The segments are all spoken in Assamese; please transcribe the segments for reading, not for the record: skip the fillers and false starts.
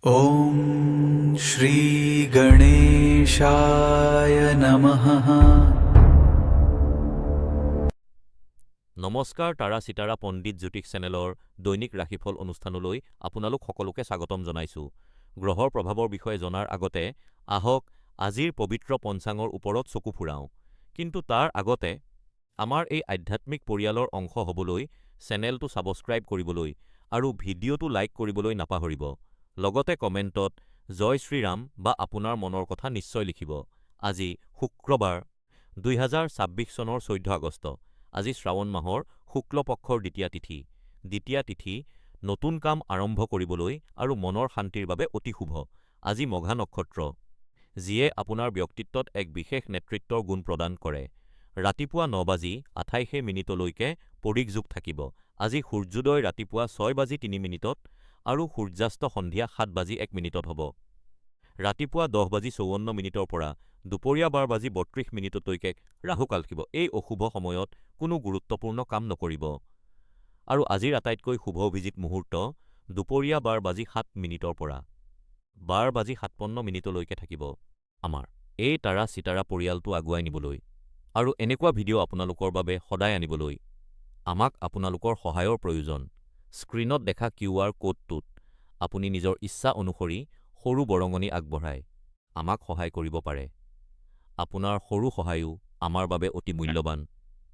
ॐ श्रीगणेशाय नमः। নমস্কাৰ তাৰা চিতাৰা পণ্ডিত জ্যোতিষ চেনেলৰ দৈনিক ৰাশিফল অনুষ্ঠানলৈ আপোনালোক সকলোকে স্বাগতম জনাইছোঁ। গ্ৰহৰ প্ৰভাৱৰ বিষয়ে জনাৰ আগতে আহক আজিৰ পবিত্ৰ পঞ্চাঙৰ ওপৰত চকু ফুৰাওঁ। কিন্তু তাৰ আগতে আমাৰ এই আধ্যাত্মিক পৰিয়ালৰ অংশ হ'বলৈ চেনেলটো ছাবস্ক্ৰাইব কৰিবলৈ আৰু ভিডিঅ'টো লাইক কৰিবলৈ নাপাহৰিব। লগতে কমেণ্টত জয় শ্ৰীৰাম বা আপোনাৰ মনৰ কথা নিশ্চয় লিখিব। আজি শুক্ৰবাৰ ২০২৬ চনৰ ১৪ আগষ্ট। আজি শ্ৰাৱণ মাহৰ শুক্ল পক্ষৰ দ্বিতীয়া তিথি। দ্বিতীয়া তিথি নতুন কাম আৰম্ভ কৰিবলৈ আৰু মনৰ শান্তিৰ বাবে অতি শুভ। আজি মঘা নক্ষত্ৰ, যিয়ে আপোনাৰ ব্যক্তিত্বত এক বিশেষ নেতৃত্বৰ গুণ প্ৰদান কৰে। ৰাতিপুৱা ৯:২৮ পৰিঘ যোগ থাকিব। আজি সূৰ্যোদয় ৰাতিপুৱা ৬:০৩ আৰু সূৰ্যাস্ত সন্ধিয়া ৭:০১ হ'ব। ৰাতিপুৱা 10:৫৪ পৰা দুপৰীয়া 12:32 ৰাহুকাল থাকিব। এই অশুভ সময়ত কোনো গুৰুত্বপূৰ্ণ কাম নকৰিব। আৰু আজিৰ আটাইতকৈ শুভ অভিজিত মুহূৰ্ত দুপৰীয়া 12:07 পৰা 12:৫৭ থাকিব। আমাৰ এই তাৰা চিতাৰা পৰিয়ালটো আগুৱাই নিবলৈ আৰু এনেকুৱা ভিডিঅ' আপোনালোকৰ বাবে সদায় আনিবলৈ আমাক আপোনালোকৰ সহায়ৰ প্ৰয়োজন। স্ক্ৰীনত দেখা QR কোডটোত আপুনি নিজৰ ইচ্ছা অনুসৰি সৰু বৰঙণি আগবঢ়াই আমাক সহায় কৰিব পাৰে। আপোনাৰ সৰু সহায়ো আমাৰ বাবে অতি মূল্যৱান।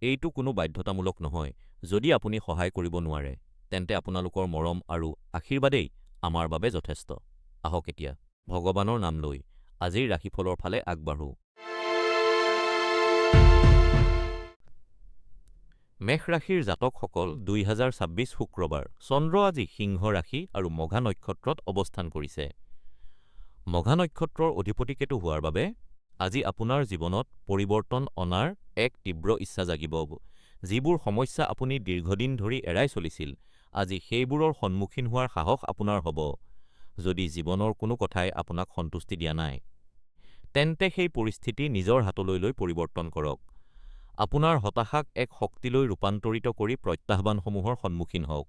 এইটো কোনো বাধ্যতামূলক নহয়। যদি আপুনি সহায় কৰিব নোৱাৰে, তেন্তে আপোনালোকৰ মৰম আৰু আশীৰ্বাদেই আমাৰ বাবে যথেষ্ট। আহক এতিয়া ভগৱানৰ নাম লৈ আজিৰ ৰাশিফলৰ ফালে আগবাঢ়ো। মেষ ৰাশিৰ জাতকসকল ২০২৬ শুক্ৰবাৰ। চন্দ্ৰ আজি সিংহ ৰাশি আৰু মঘা নক্ষত্ৰত অৱস্থান কৰিছে। মঘা নক্ষত্ৰৰ অধিপতি কেতু হোৱাৰ বাবে আজি আপোনাৰ জীৱনত পৰিৱৰ্তন অনাৰ এক তীব্ৰ ইচ্ছা জাগিব। যিবোৰ সমস্যা আপুনি দীৰ্ঘদিন ধৰি এৰাই চলিছিল, আজি সেইবোৰৰ সন্মুখীন হোৱাৰ সাহস আপোনাৰ হ'ব। যদি জীৱনৰ কোনো কথাই আপোনাক সন্তুষ্টি দিয়া নাই, তেন্তে সেই পৰিস্থিতি নিজৰ হাতলৈ লৈ পৰিৱৰ্তন কৰক। আপোনাৰ হতাশাক এক শক্তিলৈ ৰূপান্তৰিত কৰি প্ৰত্যাহ্বানসমূহৰ সন্মুখীন হওক।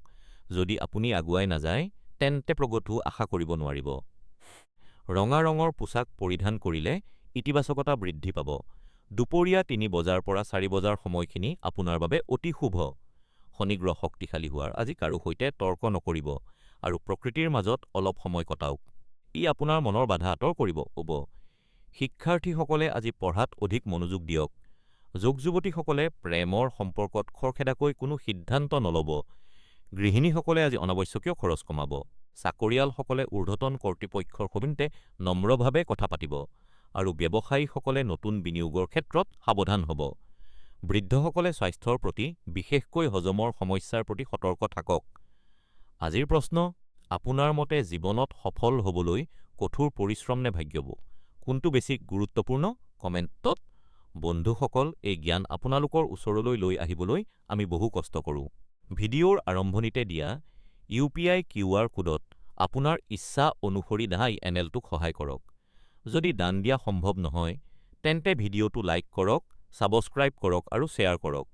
যদি আপুনি আগুৱাই নাযায়, তেন্তে প্ৰগতিও আশা কৰিব নোৱাৰিব। ৰঙা ৰঙৰ পোছাক পৰিধান কৰিলে ইতিবাচকতা বৃদ্ধি পাব। দুপৰীয়া ৩ বজাৰ পৰা ৪ বজাৰ সময়খিনি আপোনাৰ বাবে অতি শুভ। শনিগ্ৰহ শক্তিশালী হোৱাৰ আজি কাৰো সৈতে তৰ্ক নকৰিব আৰু প্ৰকৃতিৰ মাজত অলপ সময় কটাওক। ই আপোনাৰ মনৰ বাধা আঁতৰ কৰিব হ'ব। শিক্ষাৰ্থীসকলে আজি পঢ়াত অধিক মনোযোগ দিয়ক। যুৱক-যুৱতীসকলে প্ৰেমৰ সম্পৰ্কত খৰখেদাকৈ কোনো সিদ্ধান্ত নল'ব। গৃহিণীসকলে আজি অনাৱশ্যকীয় খৰচ কমাব। চাকৰিয়ালসকলে ঊৰ্ধ্বতন কৰ্তৃপক্ষৰ সৈতে নম্ৰভাৱে কথা পাতিব আৰু ব্যৱসায়ীসকলে নতুন বিনিয়োগৰ ক্ষেত্ৰত সাৱধান হ'ব। বৃদ্ধসকলে স্বাস্থ্যৰ প্ৰতি, বিশেষকৈ হজমৰ সমস্যাৰ প্ৰতি সতৰ্ক থাকক। আজিৰ প্ৰশ্ন, আপোনাৰ মতে জীৱনত সফল হ'বলৈ কঠোৰ পৰিশ্ৰম নে ভাগ্য? কোনটো বেছি গুৰুত্বপূৰ্ণ? কমেণ্টত। বন্ধুসকল, এই জ্ঞান আপোনালোকৰ ওচৰলৈ লৈ আহিবলৈ আমি বহু কষ্ট কৰোঁ। ভিডিঅ'ৰ আৰম্ভণিতে দিয়া UPI QR কোডত আপোনাৰ ইচ্ছা অনুসৰি এনেলটোক সহায় কৰক। যদি দান দিয়া সম্ভৱ নহয়, তেন্তে ভিডিঅ'টো লাইক কৰক, ছাবস্ক্ৰাইব কৰক আৰু শ্বেয়াৰ কৰক।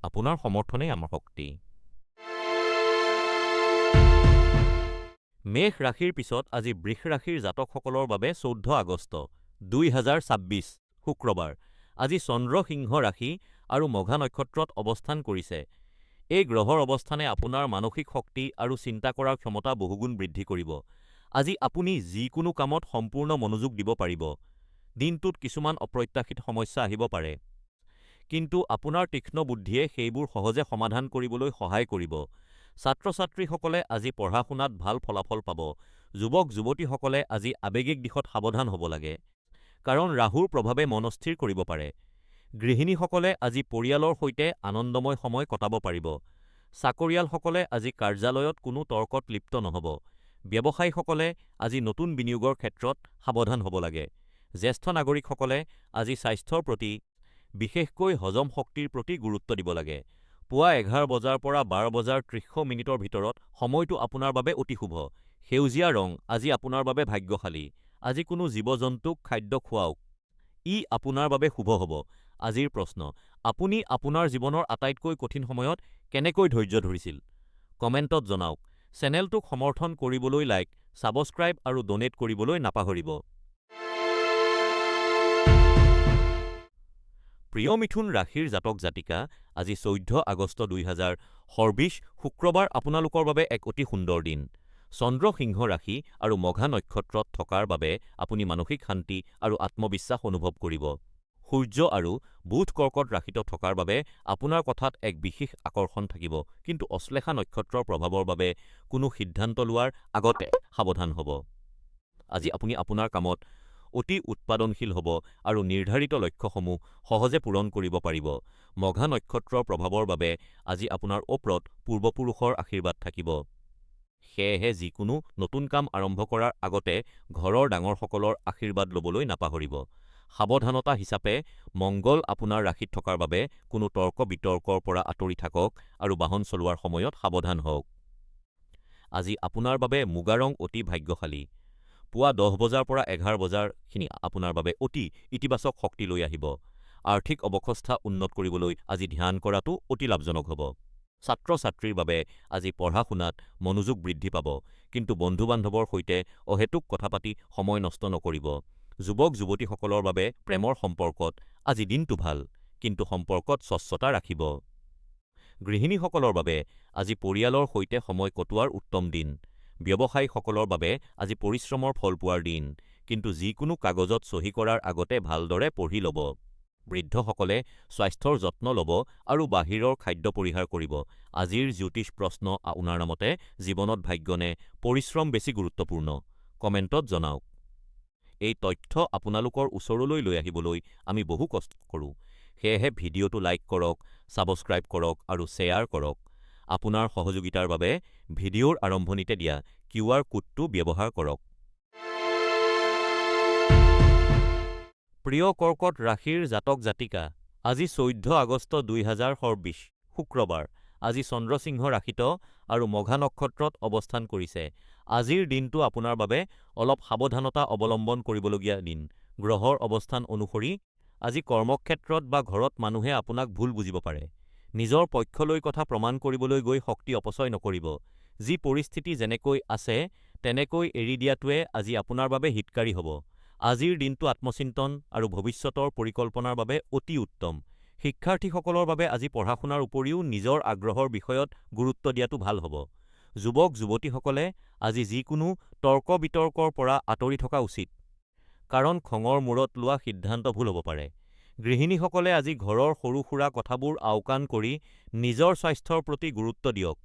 আপোনাৰ সমৰ্থনেই আমাৰ শক্তি। মেষ ৰাশিৰ পিছত আজি বৃষ ৰাশিৰ জাতকসকলৰ বাবে ১৪ আগষ্ট ২০২৬ শুক্ৰবাৰ। আজি চন্দ্ৰ সিংহ ৰাশি আৰু মঘা নক্ষত্ৰত অৱস্থান কৰিছে। এই গ্ৰহৰ অৱস্থানে আপোনাৰ মানসিক শক্তি আৰু চিন্তা কৰাৰ ক্ষমতা বহুগুণ বৃদ্ধি কৰিব। আজি আপুনি যিকোনো কামত সম্পূৰ্ণ মনোযোগ দিব পাৰিব। দিনটোত কিছুমান অপ্ৰত্যাশিত সমস্যা আহিব পাৰে, কিন্তু আপোনাৰ তীক্ষ্ণ বুদ্ধিয়ে সেইবোৰ সহজে সমাধান কৰিবলৈ সহায় কৰিব। ছাত্ৰ-ছাত্ৰীসকলে আজি পঢ়া-শুনাত ভাল ফলাফল পাব। যুৱক-যুৱতীসকলে আজি আৱেগিক দিশত সাৱধান হ'ব লাগে, কাৰণ ৰাহুৰ প্ৰভাৱে মন অস্থিৰ কৰিব পাৰে। গৃহিণীসকলে আজি পৰিয়ালৰ সৈতে আনন্দময় সময় কটাব পাৰিব। চাকৰিয়ালসকলে আজি কাৰ্যালয়ত কোনো তৰ্কত লিপ্ত নহ'ব। ব্যৱসায়ীসকলে আজি নতুন বিনিয়োগৰ ক্ষেত্ৰত সাৱধান হ'ব লাগে। জ্যেষ্ঠ নাগৰিকসকলে আজি স্বাস্থ্যৰ প্ৰতি, বিশেষকৈ হজম শক্তিৰ প্ৰতি গুৰুত্ব দিব লাগে। পুৱা ১১ বজাৰ পৰা ১২:৩০ ভিতৰত সময়টো আপোনাৰ বাবে অতি শুভ। সেউজীয়া ৰং আজি আপোনাৰ বাবে ভাগ্যশালী। আজি কোনো জীৱ-জন্তুক খাদ্য খুৱাওক, ই আপোনাৰ বাবে শুভ হ'ব। আজিৰ প্ৰশ্ন, আপুনি আপোনাৰ জীৱনৰ আটাইতকৈ কঠিন সময়ত কেনেকৈ ধৈৰ্য ধৰিছিল? কমেণ্টত জনাওক। চেনেলটোক সমৰ্থন কৰিবলৈ লাইক, ছাবস্ক্ৰাইব আৰু ডনেট কৰিবলৈ নাপাহৰিব। প্ৰিয় মিথুন ৰাশিৰ জাতক জাতিকা, আজি 14 আগষ্ট 2024 শুক্ৰবাৰ আপোনালোকৰ বাবে এক অতি সুন্দৰ দিন। চন্দ্ৰ সিংহ ৰাশি আৰু মঘা নক্ষত্ৰত থকাৰ বাবে আপুনি মানসিক শান্তি আৰু আত্মবিশ্বাস অনুভৱ কৰিব। সূৰ্য আৰু বুধ কৰ্কট ৰাশিত থকাৰ বাবে আপোনাৰ কথাত এক বিশেষ আকৰ্ষণ থাকিব, কিন্তু অশ্লেষা নক্ষত্ৰৰ প্ৰভাৱৰ বাবে কোনো সিদ্ধান্ত লোৱাৰ আগতে সাৱধান হ'ব। আজি আপুনি আপোনাৰ কামত অতি উৎপাদনশীল হ'ব আৰু নিৰ্ধাৰিত লক্ষ্যসমূহ সহজে পূৰণ কৰিব পাৰিব। মঘা নক্ষত্ৰৰ প্ৰভাৱৰ বাবে আজি আপোনাৰ ওপৰত পূৰ্বপুৰুষৰ আশীৰ্বাদ থাকিব। সেয়েহে যিকোনো নতুন কাম আৰম্ভ কৰাৰ আগতে ঘৰৰ ডাঙৰসকলৰ আশীৰ্বাদ ল'বলৈ নাপাহৰিব। সাৱধানতা হিচাপে মংগল আপোনাৰ ৰাশিত থকাৰ বাবে কোনো তৰ্ক-বিতৰ্কৰ পৰা আঁতৰি থাকক আৰু বাহন চলোৱাৰ সময়ত সাৱধান হওক। আজি আপোনাৰ বাবে মুগা ৰং অতি ভাগ্যশালী। পুৱা 10 বজাৰ পৰা 11 বজাৰখিনি আপোনাৰ বাবে অতি ইতিবাচক শক্তি লৈ আহিব। আৰ্থিক অৱস্থা উন্নত কৰিবলৈ আজি ধ্যান কৰাটো অতি লাভজনক হ'ব। ছাত্ৰ-ছাত্ৰীৰ বাবে আজি পঢ়া-শুনাত মনোযোগ বৃদ্ধি পাব, কিন্তু বন্ধু-বান্ধৱৰ সৈতে অহেতুক কথা পাতি সময় নষ্ট নকৰিব। যুৱক-যুৱতীসকলৰ বাবে প্ৰেমৰ সম্পৰ্কত আজি দিনটো ভাল, কিন্তু সম্পৰ্কত স্বচ্ছতা ৰাখিব। গৃহিণীসকলৰ বাবে আজি পৰিয়ালৰ সৈতে সময় কটোৱাৰ উত্তম দিন। ব্যৱসায়ীসকলৰ বাবে আজি পৰিশ্ৰমৰ ফল পোৱাৰ দিন, কিন্তু যিকোনো কাগজত চহী কৰাৰ আগতে ভালদৰে পঢ়ি ল'ব। বৃদ্ধসকলে স্বাস্থ্যৰ যত্ন ল'ব আৰু বাহিৰৰ খাদ্য পৰিহাৰ কৰিব। আজিৰ জ্যোতিষ প্ৰশ্ন আপোনাৰ মতে জীৱনত ভাগ্য নে পৰিশ্ৰম বেছি গুৰুত্বপূৰ্ণ? কমেণ্টত জনাওক। এই তথ্য আপোনালোকৰ ওচৰলৈ লৈ আহিবলৈ আমি বহু কষ্ট কৰোঁ, সেয়েহে ভিডিঅ'টো লাইক কৰক, ছাবস্ক্ৰাইব কৰক আৰু শ্বেয়াৰ কৰক। আপোনাৰ সহযোগিতাৰ বাবে ভিডিঅ'ৰ আৰম্ভণিতে দিয়া QR কোডটো ব্যৱহাৰ কৰক। প্ৰিয় কৰ্কট ৰাশিৰ জাতক জাতিকা, আজি 14 আগষ্ট 2024 শুক্ৰবাৰ, আজি চন্দ্ৰ সিংহ ৰাশিত আৰু মঘা নক্ষত্ৰত অৱস্থান কৰিছে। আজিৰ দিনটো আপোনাৰ বাবে অলপ সাৱধানতা অৱলম্বন কৰিবলগীয়া দিন। গ্ৰহৰ অৱস্থান অনুসৰি আজি কৰ্মক্ষেত্ৰত বা ঘৰত মানুহে আপোনাক ভুল বুজিব পাৰে। নিজৰ পক্ষলৈ কথা প্ৰমাণ কৰিবলৈ গৈ শক্তি অপচয় নকৰিব। যি পৰিস্থিতি যেনেকৈ আছে তেনেকৈ এৰি দিয়াটোৱে আজি আপোনাৰ বাবে হিতকাৰী হ'ব। আজিৰ দিনটো আত্মচিন্তন আৰু ভৱিষ্যতৰ পৰিকল্পনাৰ বাবে অতি উত্তম। শিক্ষাৰ্থীসকলৰ বাবে আজি পঢ়া-শুনাৰ উপৰিও নিজৰ আগ্ৰহৰ বিষয়ত গুৰুত্ব দিয়াটো ভাল হ'ব। যুৱক-যুৱতীসকলে আজি যিকোনো তৰ্ক-বিতৰ্কৰ পৰা আঁতৰি থকা উচিত, কাৰণ খঙৰ মূৰত লোৱা সিদ্ধান্ত ভুল হ'ব পাৰে। গৃহিণীসকলে আজি ঘৰৰ সৰু-সুৰা কথাবোৰ আওকাণ কৰি নিজৰ স্বাস্থ্যৰ প্ৰতি গুৰুত্ব দিয়ক।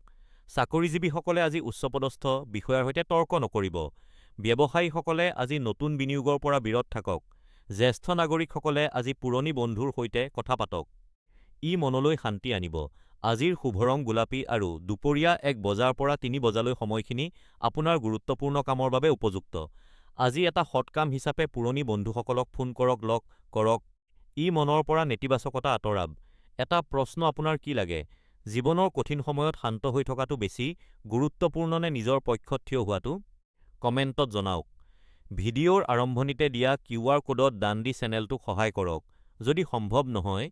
চাকৰিজীৱীসকলে আজি উচ্চপদস্থ বিষয়াৰ সৈতে তৰ্ক নকৰিব। ব্যৱসায়ীসকলে আজি নতুন বিনিয়োগৰ পৰা বিৰত থাকক। জ্যেষ্ঠ নাগৰিকসকলে আজি পুৰণি বন্ধুৰ সৈতে কথা পাতক। ই মনলৈ শান্তি আনিব। আজিৰ শুভ ৰং গোলাপী আৰু দুপৰীয়া 1 বজাৰ পৰা 3 বজালৈ সময়খিনি আপোনাৰ গুৰুত্বপূৰ্ণ কামৰ বাবে উপযুক্ত। আজি এটা সৎ কাম হিচাপে পুৰণি বন্ধুসকলক ফোন লগ কৰক। ই মনৰ পৰা নেতিবাচকতা আঁতৰাব। এটা প্ৰশ্ন আপোনাৰ কি লাগে? জীৱনৰ কঠিন সময়ত শান্ত হৈ থকাটো বেছি গুৰুত্বপূৰ্ণ নে নিজৰ পক্ষত থিয় হোৱাটো? কমেণ্টত জনাওক। ভিডিঅ'ৰ আৰম্ভণিতে দিয়া QR কোডত দান দি চেনেলটোক সহায় কৰক। যদি সম্ভৱ নহয়,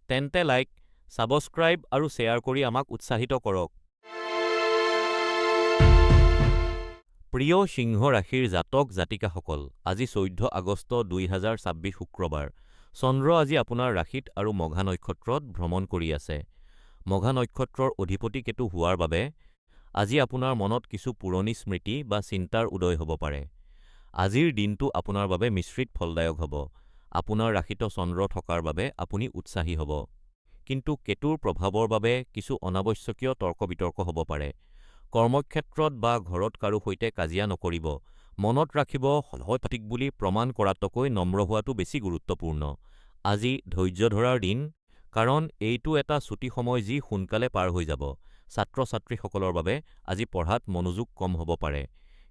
তেন্তে লাইক, ছাবস্ক্ৰাইব আৰু শ্বেয়াৰ কৰি আমাক উৎসাহিত কৰক। প্ৰিয় সিংহ ৰাশিৰ জাতক জাতিকাসকল, আজি 14 আগষ্ট 2024 শুক্ৰবাৰ, চন্দ্ৰ আজি আপোনাৰ ৰাশিত আৰু মঘা নক্ষত্ৰত ভ্ৰমণ কৰি আছে। মঘা নক্ষত্ৰৰ অধিপতি কেতু হোৱাৰ বাবে আজি আপোনাৰ মনত কিছু পুৰণি স্মৃতি বা চিন্তাৰ উদয় হ'ব পাৰে। আজিৰ দিনটো আপোনাৰ বাবে মিশ্ৰিত ফলদায়ক হ'ব। আপোনাৰ ৰাশিত চন্দ্ৰ থকাৰ বাবে আপুনি উৎসাহী হ'ব, কিন্তু কেতুৰ প্ৰভাৱৰ বাবে কিছু অনাৱশ্যকীয় তৰ্ক-বিতৰ্ক হ'ব পাৰে। কৰ্মক্ষেত্ৰত বা ঘৰত কাৰো সৈতে কাজিয়া নকৰিব। মনত ৰাখিব, সঠিক বুলি প্ৰমাণ কৰাতকৈ নম্ৰ হোৱাটো বেছি গুৰুত্বপূৰ্ণ। আজি ধৈৰ্য ধৰাৰ দিন, কাৰণ এইটো এটা ছুটি সময় যি সোনকালে পাৰ হৈ যাব। ছাত্ৰ-ছাত্ৰীসকলৰ বাবে আজি পঢ়াত মনোযোগ কম হ'ব পাৰে,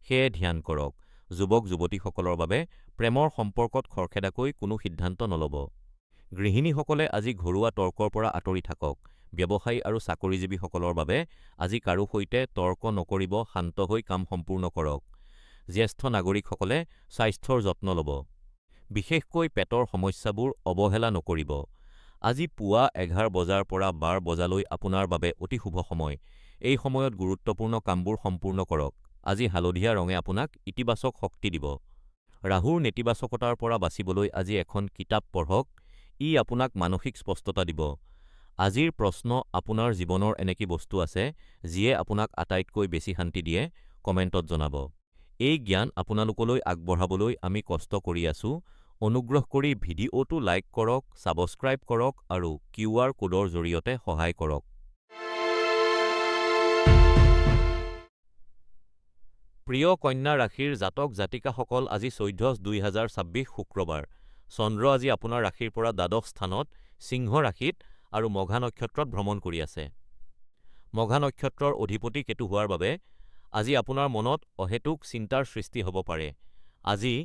সেয়ে ধ্যান কৰক। যুৱক-যুৱতীসকলৰ বাবে প্ৰেমৰ সম্পৰ্কত খৰখেদাকৈ কোনো সিদ্ধান্ত নল'ব। গৃহিণীসকলে আজি ঘৰুৱা তৰ্কৰ পৰা আঁতৰি থাকক। ব্যৱসায়ী আৰু চাকৰিজীৱীসকলৰ বাবে আজি কাৰো সৈতে তৰ্ক নকৰিব, শান্ত হৈ কাম সম্পূৰ্ণ কৰক। জ্যেষ্ঠ নাগৰিকসকলে স্বাস্থ্যৰ যত্ন ল'ব। বিশেষকৈ পেটৰ সমস্যাবোৰ অৱহেলা নকৰিব। আজি পুৱা 11 বজাৰ পৰা 12 বজালৈ আপোনাৰ বাবে অতি শুভ সময়। এই সময়ত গুৰুত্বপূৰ্ণ কামবোৰ সম্পূৰ্ণ কৰক। আজি হালধীয়া ৰঙে আপোনাক ইতিবাচক শক্তি দিব। ৰাহুৰ নেতিবাচকতাৰ পৰা বাচিবলৈ আজি এখন কিতাপ পঢ়ক, ই আপোনাক মানসিক স্পষ্টতা দিব। আজিৰ প্ৰশ্ন, আপোনাৰ জীৱনৰ এনে কি বস্তু আছে যিয়ে আপোনাক আটাইতকৈ বেছি শান্তি দিয়ে? কমেণ্টত জনাব। এই জ্ঞান আপোনালোকলৈ আগবঢ়াবলৈ আমি কষ্ট কৰি আছো। অনুগ্ৰহ কৰি ভিডিঅ'টো লাইক কৰক, ছাবস্ক্ৰাইব কৰক আৰু QR কোডৰ জৰিয়তে সহায় কৰক। প্ৰিয় কন্যা ৰাশিৰ জাতক জাতিকাসকল, আজি 14/২/২০২৬ শুক্ৰবাৰ। চন্দ্ৰ আজি আপোনাৰ ৰাশিৰ পৰা দ্বাদশ স্থানত সিংহ ৰাশিত আৰু মঘা নক্ষত্ৰত ভ্ৰমণ কৰি আছে। মঘা নক্ষত্ৰৰ অধিপতি কেতু হোৱাৰ বাবে আজি আপোনাৰ মনত অহেতুক চিন্তাৰ সৃষ্টি হ'ব পাৰে। আজি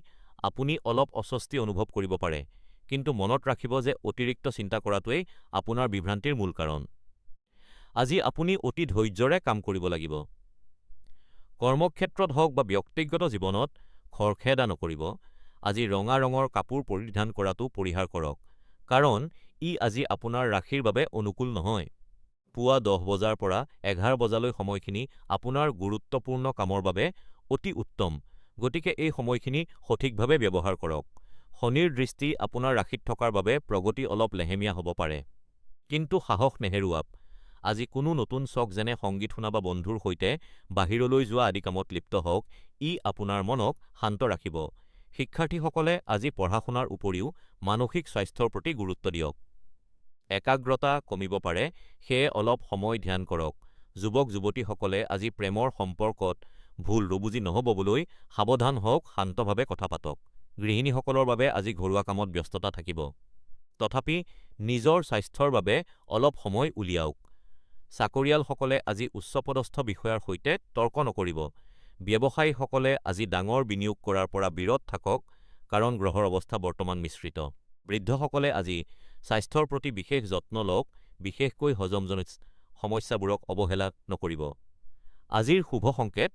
আপুনি অলপ অস্বস্তি অনুভৱ কৰিব পাৰে, কিন্তু মনত ৰাখিব যে অতিৰিক্ত চিন্তা কৰাটোৱেই আপোনাৰ বিভ্ৰান্তিৰ মূল কাৰণ। আজি আপুনি অতি ধৈৰ্য্যৰে কাম কৰিব লাগিব। কৰ্মক্ষেত্ৰত হওক বা ব্যক্তিগত জীৱনত খৰখেদা নকৰিব। আজি ৰঙা ৰঙৰ কাপোৰ পৰিধান কৰাটো পৰিহাৰ কৰক, কাৰণ ই আজি আপোনাৰ ৰাশিৰ বাবে অনুকূল নহয়। পুৱা 10 বজাৰ পৰা 11 বজালৈ সময়খিনি আপোনাৰ গুৰুত্বপূৰ্ণ কামৰ বাবে অতি উত্তম, গতিকে এই সময়খিনি সঠিকভাৱে ব্যৱহাৰ কৰক। শনিৰ দৃষ্টি আপোনাৰ ৰাশিত থকাৰ বাবে প্ৰগতি অলপ লেহেমীয়া হ'ব পাৰে, কিন্তু সাহস নেহেৰুৱাব। আজি কোনো নতুন চখ যেনে সংগীত শুনা বা বন্ধুৰ সৈতে বাহিৰলৈ যোৱা আদি কামত লিপ্ত হওক, ই আপোনাৰ মনক শান্ত ৰাখিব। শিক্ষাৰ্থীসকলে আজি পঢ়া-শুনাৰ উপৰিও মানসিক স্বাস্থ্যৰ প্ৰতি গুৰুত্ব দিয়ক। একাগ্ৰতা কমিব পাৰে, সেয়ে অলপ সময় ধ্যান কৰক। যুৱক-যুৱতীসকলে আজি প্ৰেমৰ সম্পৰ্কত ভুল বুজি নহ'বলৈ সাৱধান হওক, শান্তভাৱে কথা পাতক। গৃহিণীসকলৰ বাবে আজি ঘৰুৱা কামত ব্যস্ততা থাকিব, তথাপি নিজৰ স্বাস্থ্যৰ বাবে অলপ সময় উলিয়াওক। চাকৰিয়ালসকলে আজি উচ্চপদস্থ বিষয়াৰ সৈতে তৰ্ক নকৰিব। ব্যৱসায়ীসকলে আজি ডাঙৰ বিনিয়োগ কৰাৰ পৰা বিৰত থাকক, কাৰণ গ্ৰহৰ অৱস্থা বৰ্তমান মিশ্ৰিত। বৃদ্ধসকলে আজি স্বাস্থ্যৰ প্ৰতি বিশেষ যত্ন লওক, বিশেষকৈ হজমজনিত সমস্যাবোৰক অৱহেলা নকৰিব। আজিৰ শুভ সংকেত,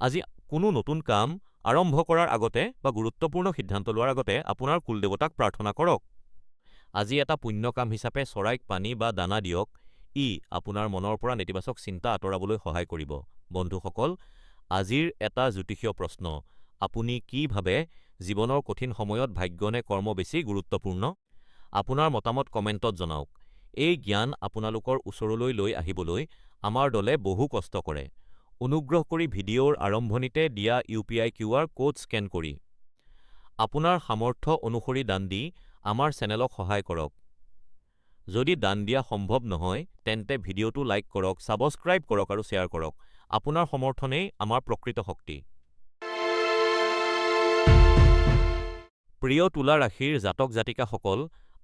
আজি কোনো নতুন কাম আৰম্ভ কৰাৰ আগতে বা গুৰুত্বপূৰ্ণ সিদ্ধান্ত লোৱাৰ আগতে আপোনাৰ কুলদেৱতাক প্ৰাৰ্থনা কৰক। আজি এটা পুণ্য কাম হিচাপে চৰাইক পানী বা দানা দিয়ক, ই আপোনাৰ মনৰ পৰা নেতিবাচক চিন্তা আঁতৰাবলৈ সহায় কৰিব। বন্ধুসকল, আজিৰ এটা জ্যোতিষীয় প্ৰশ্ন, আপুনি কি ভাবে, জীৱনৰ কঠিন সময়ত ভাগ্য নে কৰ্ম বেছি গুৰুত্বপূৰ্ণ? আপোনাৰ মতামত কমেণ্টত জনাওক। এই জ্ঞান আপোনালোকৰ ওচৰলৈ লৈ আহিবলৈ আমাৰ দলে বহু কষ্ট কৰে। অনুগ্ৰহ কৰি ভিডিঅ'ৰ আৰম্ভণিতে দিয়া UPI QR কোড স্কেন কৰি আপোনাৰ সামৰ্থ্য অনুসৰি দান দি আমাৰ চেনেলক সহায় কৰক। যদি দান দিয়া সম্ভৱ নহয়, তেন্তে ভিডিঅ'টো লাইক কৰক, ছাবস্ক্ৰাইব কৰক আৰু শ্বেয়াৰ কৰক। আপোনাৰ সমৰ্থনেই আমাৰ প্ৰকৃত শক্তি। প্ৰিয় তুলা ৰাশিৰ জাতক জাতিকাসকল,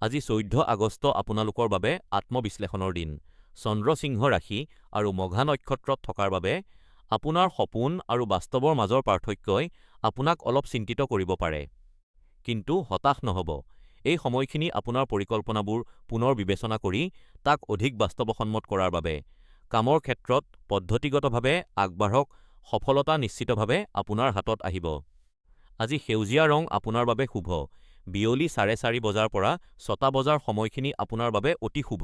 আজি 14 আগষ্ট আপোনালোকৰ বাবে আত্মবিশ্লেষণৰ দিন। চন্দ্ৰ সিংহ ৰাশি আৰু মঘা নক্ষত্ৰত থকাৰ বাবে আপোনাৰ সপোন আৰু বাস্তৱৰ মাজৰ পাৰ্থক্যই আপোনাক অলপ চিন্তিত কৰিব পাৰে। কিন্তু হতাশ নহ'ব। এই সময়খিনি আপোনাৰ পৰিকল্পনাবোৰ পুনৰ বিবেচনা কৰি তাক অধিক বাস্তৱসন্মত কৰাৰ বাবে। কামৰ ক্ষেত্ৰত পদ্ধতিগতভাৱে আগবাঢ়ক, সফলতা নিশ্চিতভাৱে আপোনাৰ হাতত আহিব। আজি সেউজীয়া ৰং আপোনাৰ বাবে শুভ। বিয়লি 4:30 বজাৰ পৰা 6টা বজাৰ সময়খিনি আপোনাৰ বাবে অতি শুভ।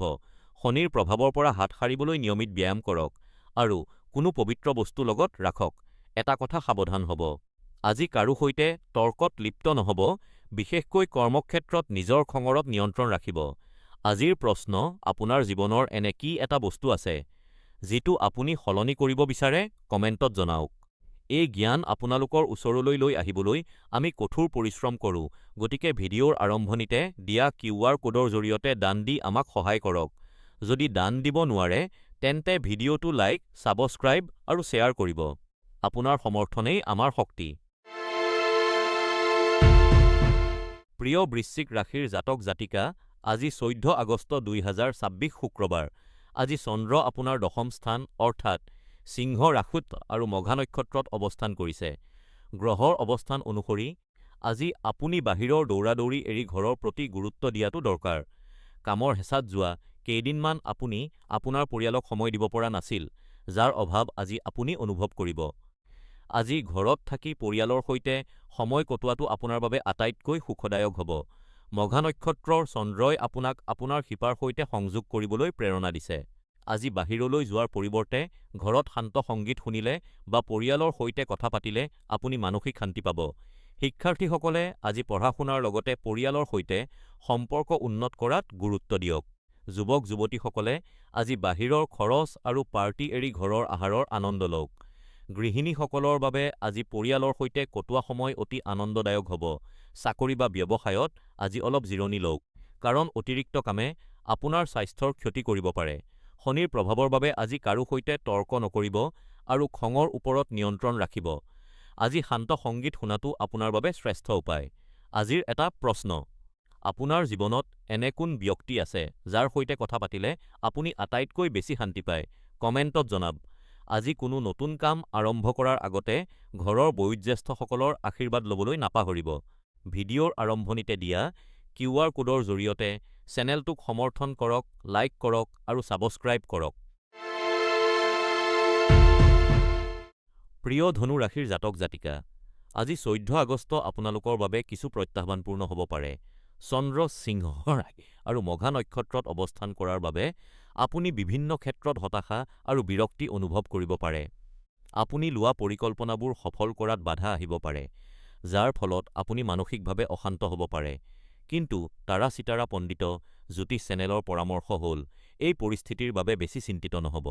শনিৰ প্ৰভাৱৰ পৰা হাত সাৰিবলৈ নিয়মিত ব্যায়াম কৰক আৰু কোনো পবিত্ৰ বস্তু লগত ৰাখক। এটা কথা সাৱধান হ'ব, আজি কাৰো সৈতে তৰ্কত লিপ্ত নহ'ব, বিশেষকৈ কৰ্মক্ষেত্ৰত নিজৰ খঙৰত নিয়ন্ত্ৰণ ৰাখিব। আজিৰ প্ৰশ্ন, আপোনাৰ জীৱনৰ এনে কি এটা বস্তু আছে যিটো আপুনি সলনি কৰিব বিচাৰে? কমেণ্টত জনাওক। এই জ্ঞান আপোনালোকৰ ওচৰলৈ লৈ আহিবলৈ আমি কঠোৰ পৰিশ্ৰম কৰোঁ, গতিকে ভিডিঅ'ৰ আৰম্ভণিতে দিয়া QR কোডৰ জৰিয়তে দান দি আমাক সহায় কৰক। যদি দান দিব নোৱাৰে, তেন্তে ভিডিঅ'টো লাইক, ছাবস্ক্ৰাইব আৰু শ্বেয়াৰ কৰিব। আপোনাৰ সমৰ্থনেই আমাৰ শক্তি। প্ৰিয় বৃশ্চিক ৰাশিৰ জাতক জাতিকা, আজি 14 আগষ্ট 2026 শুক্ৰবাৰ। আজি চন্দ্ৰ আপোনাৰ দশম স্থান অৰ্থাৎ সিংহ ৰাশিত আৰু মঘা নক্ষত্ৰত অৱস্থান কৰিছে। গ্ৰহৰ অৱস্থান অনুসৰি আজি আপুনি বাহিৰৰ দৌৰা-দৌৰি এৰি ঘৰৰ প্ৰতি গুৰুত্ব দিয়াটো দৰকাৰ। কামৰ হেঁচাত যোৱা কেইদিনমান আপুনি আপোনাৰ পৰিয়ালক সময় দিব পৰা নাছিল, যাৰ অভাৱ আজি আপুনি অনুভৱ কৰিব। আজি ঘৰত থাকি পৰিয়ালৰ সৈতে সময় কটোৱাটো আপোনাৰ বাবে আটাইতকৈ সুখদায়ক হ'ব। মঘা নক্ষত্ৰৰ চন্দ্ৰই আপোনাক আপোনাৰ শিপাৰ সৈতে সংযোগ কৰিবলৈ প্ৰেৰণা দিছে। আজি বাহিৰলৈ যোৱাৰ পৰিৱৰ্তে ঘৰত শান্ত সংগীত শুনিলে বা পৰিয়ালৰ সৈতে কথা পাতিলে আপুনি মানসিক শান্তি পাব। শিক্ষাৰ্থীসকলে আজি পঢ়া-শুনাৰ লগতে পৰিয়ালৰ সৈতে সম্পৰ্ক উন্নত কৰাত গুৰুত্ব দিয়ক। যুৱক-যুৱতীসকলে আজি বাহিৰৰ খৰচ আৰু পাৰ্টি এৰি ঘৰৰ আহাৰৰ আনন্দ লওক। গৃহিণীসকলৰ বাবে আজি পৰিয়ালৰ সৈতে কটোৱা সময় অতি আনন্দদায়ক হ'ব। চাকৰি বা ব্যৱসায়ত আজি অলপ জিৰণি লওক, কাৰণ অতিৰিক্ত কামে আপোনাৰ স্বাস্থ্যৰ ক্ষতি কৰিব পাৰে। শনিৰ প্ৰভাৱৰ বাবে আজি কাৰো সৈতে তৰ্ক নকৰিব আৰু খঙৰ ওপৰত নিয়ন্ত্ৰণ ৰাখিব। আজি শান্ত সংগীত শুনাটো আপোনাৰ বাবে শ্ৰেষ্ঠ উপায়। আজিৰ এটা প্ৰশ্ন: আপোনাৰ জীৱনত এনে কোন ব্যক্তি আছে যাৰ সৈতে কথা পাতিলে আপুনি আটাইতকৈ বেছি শান্তি পায়? কমেণ্টত জনাব। আজি কোনো নতুন কাম আৰম্ভ কৰাৰ আগতে ঘৰৰ বয়োজ্যেষ্ঠসকলৰ আশীৰ্বাদ ল'বলৈ নাপাহৰিব। ভিডিঅ'ৰ আৰম্ভণিতে দিয়া QR কোডৰ জৰিয়তে চেনেলটোক সমৰ্থন কৰক, লাইক কৰক আৰু ছাবস্ক্ৰাইব কৰক। প্ৰিয় ধনু ৰাশিৰ জাতক জাতিকা, আজি 14 আগষ্ট আপোনালোকৰ বাবে কিছু প্ৰত্যাহ্বানপূৰ্ণ হ'ব পাৰে। চন্দ্ৰ সিংহ ৰাশি আৰু মঘা নক্ষত্ৰত অৱস্থান কৰাৰ বাবে আপুনি বিভিন্ন ক্ষেত্ৰত হতাশা আৰু বিৰক্তি অনুভৱ কৰিব পাৰে। আপুনি লোৱা পৰিকল্পনাবোৰ সফল কৰাত বাধা আহিব পাৰে, যাৰ ফলত আপুনি মানসিকভাৱে অশান্ত হ'ব পাৰে। কিন্তু তাৰা-চিতাৰা পণ্ডিত জ্যোতিষ চেনেলৰ পৰামৰ্শ হ'ল এই পৰিস্থিতিৰ বাবে বেছি চিন্তিত নহ'ব,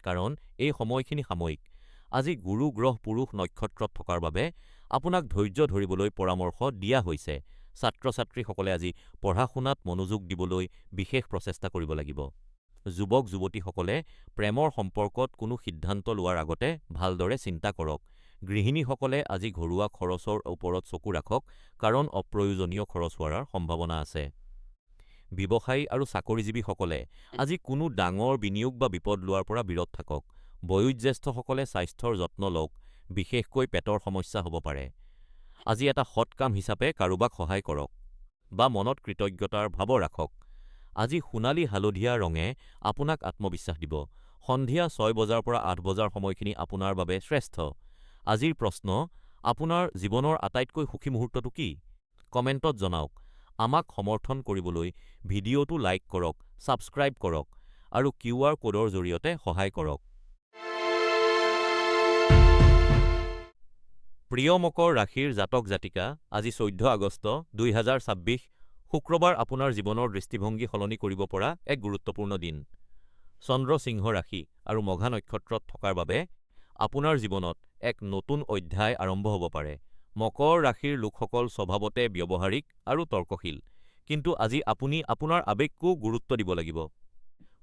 কাৰণ এই সময়খিনি সাময়িক। আজি গুৰু গ্ৰহ পুৰুষ নক্ষত্ৰত থকাৰ বাবে আপোনাক ধৈৰ্য ধৰিবলৈ পৰামৰ্শ দিয়া হৈছে। ছাত্ৰ-ছাত্ৰীসকলে আজি পঢ়া-শুনাত মনোযোগ দিবলৈ বিশেষ প্ৰচেষ্টা কৰিব লাগিব। যুৱক-যুৱতীসকলে প্ৰেমৰ সম্পৰ্কত কোনো সিদ্ধান্ত লোৱাৰ আগতে ভালদৰে চিন্তা কৰক। গৃহিণীসকলে আজি ঘৰুৱা খৰচৰ ওপৰত চকু ৰাখক, কাৰণ অপ্ৰয়োজনীয় খৰচ হোৱাৰ সম্ভাৱনা আছে। ব্যৱসায়ী আৰু চাকৰিজীৱীসকলে আজি কোনো ডাঙৰ বিনিয়োগ বা বিপদ লোৱাৰ পৰা বিৰত থাকক। বয়োজ্যেষ্ঠসকলে স্বাস্থ্যৰ যত্ন লওক, বিশেষকৈ পেটৰ সমস্যা হ'ব পাৰে। আজি এটা সৎ কাম হিচাপে কাৰোবাক সহায় কৰক বা মনত কৃতজ্ঞতাৰ ভাৱ ৰাখক। আজি সোণালী হালধীয়া ৰঙে আপোনাক আত্মবিশ্বাস দিব। সন্ধিয়া 6 বজাৰ পৰা 8 বজাৰ সময়খিনি আপোনাৰ বাবে শ্ৰেষ্ঠ। আজিৰ প্ৰশ্ন: আপোনাৰ জীৱনৰ আটাইতকৈ সুখী মুহূৰ্তটো কি? কমেণ্টত জনাওক। আমাক সমৰ্থন কৰিবলৈ ভিডিঅ'টো লাইক কৰক, ছাবস্ক্ৰাইব কৰক আৰু QR কোডৰ জৰিয়তে সহায় কৰক। প্ৰিয় মকৰ ৰাশিৰ জাতক জাতিকা, আজি 14 আগষ্ট 2026 শুক্ৰবাৰ আপোনাৰ জীৱনৰ দৃষ্টিভংগী সলনি কৰিব পৰা এক গুৰুত্বপূৰ্ণ দিন। চন্দ্ৰ সিংহ ৰাশি আৰু মঘা নক্ষত্ৰত থকাৰ বাবে আপোনাৰ জীৱনত এক নতুন অধ্যায় আৰম্ভ হ'ব পাৰে। মকৰ ৰাশিৰ লোকসকল স্বভাৱতে ব্যৱহাৰিক আৰু তৰ্কশীল, কিন্তু আজি আপুনি আপোনাৰ আৱেগকো গুৰুত্ব দিব লাগিব।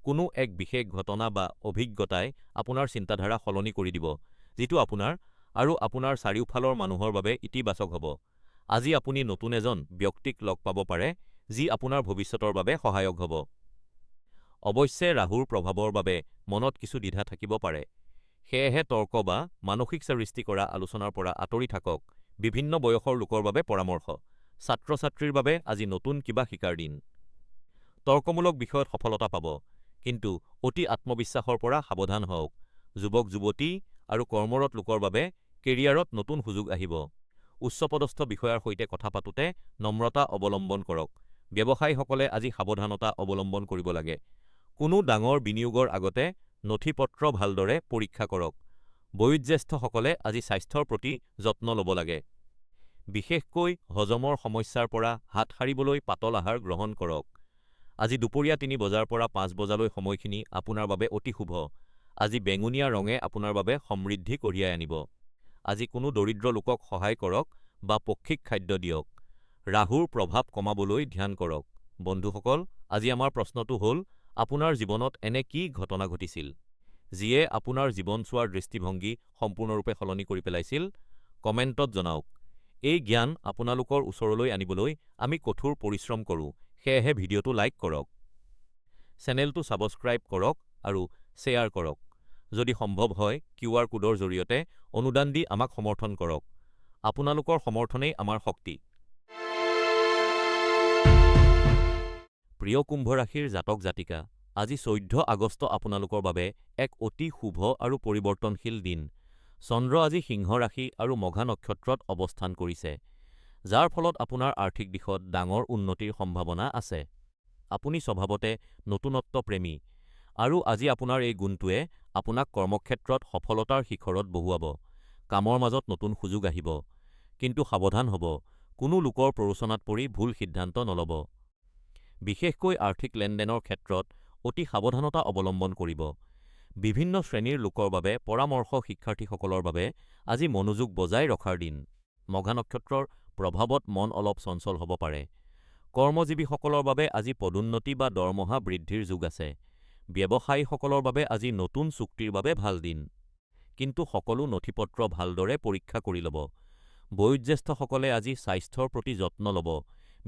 কোনো এক বিশেষ ঘটনা বা অভিজ্ঞতাই আপোনাৰ চিন্তাধাৰা সলনি কৰি দিব, যিটো আপোনাৰ আৰু আপোনাৰ চাৰিওফালৰ মানুহৰ বাবে ইতিবাচক হ'ব। আজি আপুনি নতুন এজন ব্যক্তিক লগ পাব পাৰে, যি আপোনাৰ ভৱিষ্যতৰ বাবে সহায়ক হ'ব। অৱশ্যে ৰাহুৰ প্ৰভাৱৰ বাবে মনত কিছু দ্বিধা থাকিব পাৰে। সেয়েহে তৰ্ক বা মানসিক সৃষ্টি কৰা আলোচনাৰ পৰা আঁতৰি থাকক। বিভিন্ন বয়সৰ লোকৰ বাবে পৰামৰ্শ: ছাত্ৰ-ছাত্ৰীৰ বাবে আজি নতুন কিবা শিকাৰ দিন। তৰ্কমূলক বিষয়ত সফলতা পাব, কিন্তু অতি আত্মবিশ্বাসৰ পৰা সাৱধান হওক। যুৱক-যুৱতী আৰু কৰ্মৰত লোকৰ বাবে কেৰিয়াৰত নতুন সুযোগ আহিব। উচ্চপদস্থ বিষয়াৰ সৈতে কথা পাতোতে নম্ৰতা অৱলম্বন কৰক। ব্যৱসায়ীসকলে আজি সাৱধানতা অৱলম্বন কৰিব লাগে। কোনো ডাঙৰ বিনিয়োগৰ আগতে নথি-পত্ৰ ভালদৰে পৰীক্ষা কৰক। বয়োজ্যেষ্ঠসকলে আজি স্বাস্থ্যৰ প্ৰতি যত্ন ল'ব লাগে। বিশেষকৈ হজমৰ সমস্যাৰ পৰা হাত সাৰিবলৈ পাতল আহাৰ গ্ৰহণ কৰক। আজি দুপৰীয়া 3 বজাৰ পৰা 5 বজালৈ সময়খিনি আপোনাৰ বাবে অতি শুভ। আজি বেঙুনীয়া ৰঙে আপোনাৰ বাবে সমৃদ্ধি কঢ়িয়াই আনিব। আজি কোনো দৰিদ্ৰ লোকক সহায় কৰক বা পক্ষীক খাদ্য দিয়ক। ৰাহুৰ প্ৰভাৱ কমাবলৈ ধ্যান কৰক। বন্ধুসকল, আজি আমাৰ প্ৰশ্নটো হ'ল: আপোনাৰ জীৱনত এনে কি ঘটনা ঘটিছিল, যিয়ে আপোনাৰ জীৱন চোৱাৰ দৃষ্টিভংগী সম্পূৰ্ণৰূপে সলনি কৰি পেলাইছিল? কমেণ্টত জনাওক। এই জ্ঞান আপোনালোকৰ ওচৰলৈ আনিবলৈ আমি কঠোৰ পৰিশ্ৰম কৰোঁ, সেয়েহে ভিডিঅ'টো লাইক কৰক, চেনেলটো ছাবস্ক্ৰাইব কৰক আৰু শ্বেয়াৰ কৰক। যদি সম্ভৱ হয়, QR কোডৰ জৰিয়তে অনুদান দি আমাক সমৰ্থন কৰক। আপোনালোকৰ সমৰ্থনেই আমাৰ শক্তি। প্ৰিয় কুম্ভ ৰাশিৰ জাতক জাতিকা, আজি 14 আগষ্ট আপোনালোকৰ বাবে এক অতি শুভ আৰু পৰিৱৰ্তনশীল দিন। চন্দ্ৰ আজি সিংহ ৰাশি আৰু মঘা নক্ষত্ৰত অৱস্থান কৰিছে, যাৰ ফলত আপোনাৰ আৰ্থিক দিশত ডাঙৰ উন্নতিৰ সম্ভাৱনা আছে। আপুনি স্বভাৱতে নতুনত্ব প্ৰেমী আৰু আজি আপোনাৰ এই গুণটোৱে আপোনাক কৰ্মক্ষেত্ৰত সফলতাৰ শিখৰত বহুৱাব। কামৰ মাজত নতুন সুযোগ আহিব। কিন্তু সাৱধান হ'ব, কোনো লোকৰ প্ৰৰোচনাত পৰি ভুল সিদ্ধান্ত নল'ব। বিশেষকৈ আৰ্থিক লেনদেনৰ ক্ষেত্ৰত অতি সাৱধানতা অৱলম্বন কৰিব। বিভিন্ন শ্ৰেণীৰ লোকৰ বাবে পৰামৰ্শ শিক্ষাৰ্থীসকলৰ বাবে আজি মনোযোগ বজাই ৰখাৰ দিন। মঘা নক্ষত্ৰৰ প্ৰভাৱত মন অলপ চঞ্চল হ'ব পাৰে। কৰ্মজীৱীসকলৰ বাবে আজি পদোন্নতি বা দৰমহা বৃদ্ধিৰ যোগ আছে। ব্যৱসায়ীসকলৰ বাবে আজি নতুন চুক্তিৰ বাবে ভাল দিন। কিন্তু সকলো নথিপত্ৰ ভালদৰে পৰীক্ষা কৰি ল'ব। বয়োজ্যেষ্ঠসকলে আজি স্বাস্থ্যৰ প্ৰতি যত্ন ল'ব,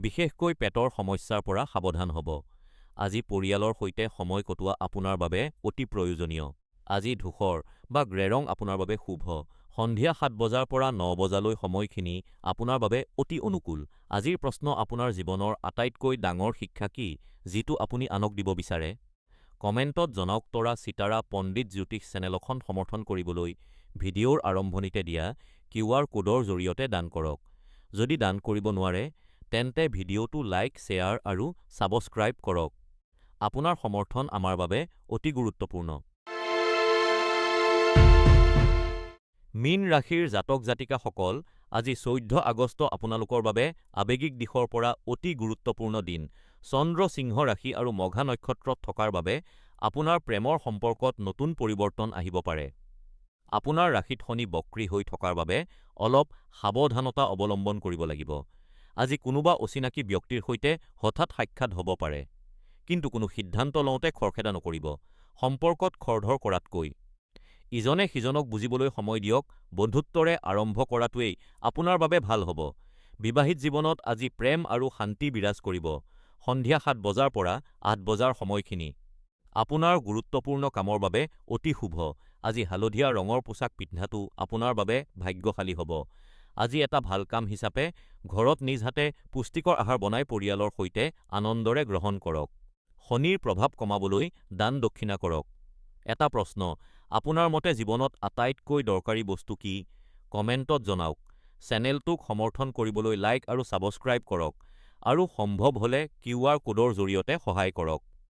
বিশেষকৈ পেটৰ সমস্যাৰ পৰা সাৱধান হ'ব। আজি পৰিয়ালৰ সৈতে সময় কটোৱা আপোনাৰ বাবে অতি প্ৰয়োজনীয়। আজি ধূসৰ বা গ্ৰে ৰং আপোনাৰ বাবে শুভ। সন্ধিয়া ৭ বজাৰ পৰা ৯ বজালৈ সময়খিনি আপোনাৰ বাবে অতি অনুকূল। আজিৰ প্ৰশ্ন, আপোনাৰ জীৱনৰ আটাইতকৈ ডাঙৰ শিক্ষা কি, যিটো আপুনি আনক দিব বিচাৰে? কমেণ্টত জনাওক। তৰা চিতাৰা পণ্ডিত জ্যোতিষ চেনেলখন সমৰ্থন কৰিবলৈ ভিডিঅ'ৰ আৰম্ভণিতে দিয়া QR কোডৰ জৰিয়তে দান কৰক। যদি দান কৰিব নোৱাৰে, তেন্তে ভিডিঅ'টো লাইক, শ্বেয়াৰ আৰু ছাবস্ক্ৰাইব কৰক। আপোনাৰ সমৰ্থন আমাৰ বাবে অতি গুৰুত্বপূৰ্ণ। মীন ৰাশিৰ জাতক জাতিকাসকল, আজি 14 আগষ্ট আপোনালোকৰ বাবে আৱেগিক দিশৰ পৰা অতি গুৰুত্বপূৰ্ণ দিন। চন্দ্ৰ সিংহ ৰাশি আৰু মঘা নক্ষত্ৰত থকাৰ বাবে আপোনাৰ প্ৰেমৰ সম্পৰ্কত নতুন পৰিৱৰ্তন আহিব পাৰে। আপোনাৰ ৰাশিত শনি বক্ৰী হৈ থকাৰ বাবে অলপ সাৱধানতা অৱলম্বন কৰিব লাগিব। আজি কোনোবা অচিনাকি ব্যক্তিৰ সৈতে হঠাৎ সাক্ষাৎ হ'ব পাৰে। কিন্তু কোনো সিদ্ধান্ত লওঁতে খৰখেদা নকৰিব। সম্পৰ্কত খৰধৰ কৰাতকৈ ইজনে সিজনক বুজিবলৈ সময় দিয়ক। বন্ধুত্বৰে আৰম্ভ কৰাটোৱেই আপোনাৰ বাবে ভাল হ'ব। বিবাহিত জীৱনত আজি প্ৰেম আৰু শান্তি বিৰাজ কৰিব। সন্ধিয়া ৭ বজাৰ পৰা ৮ বজাৰ সময়খিনি আপোনাৰ গুৰুত্বপূৰ্ণ কামৰ বাবে অতি শুভ। আজি হালধীয়া ৰঙৰ পোছাক পিন্ধাটো আপোনাৰ বাবে ভাগ্যশালী হ'ব। আজি এটা ভাল কাম হিচাপে ঘৰত নিজ হাতে পুষ্টিকৰ আহাৰ বনাই পৰিয়ালৰ সৈতে আনন্দৰে গ্ৰহণ কৰক। শনিৰ প্ৰভাৱ কমাবলৈ দান দক্ষিণা কৰক। এটা প্ৰশ্ন, আপোনাৰ মতে জীৱনত আটাইতকৈ দৰকাৰী বস্তু কি? কমেণ্টত জনাওক। চেনেলটোক সমৰ্থন কৰিবলৈ লাইক আৰু ছাবস্ক্ৰাইব কৰক আৰু সম্ভৱ হ'লে QR কোডৰ জৰিয়তে সহায় কৰক।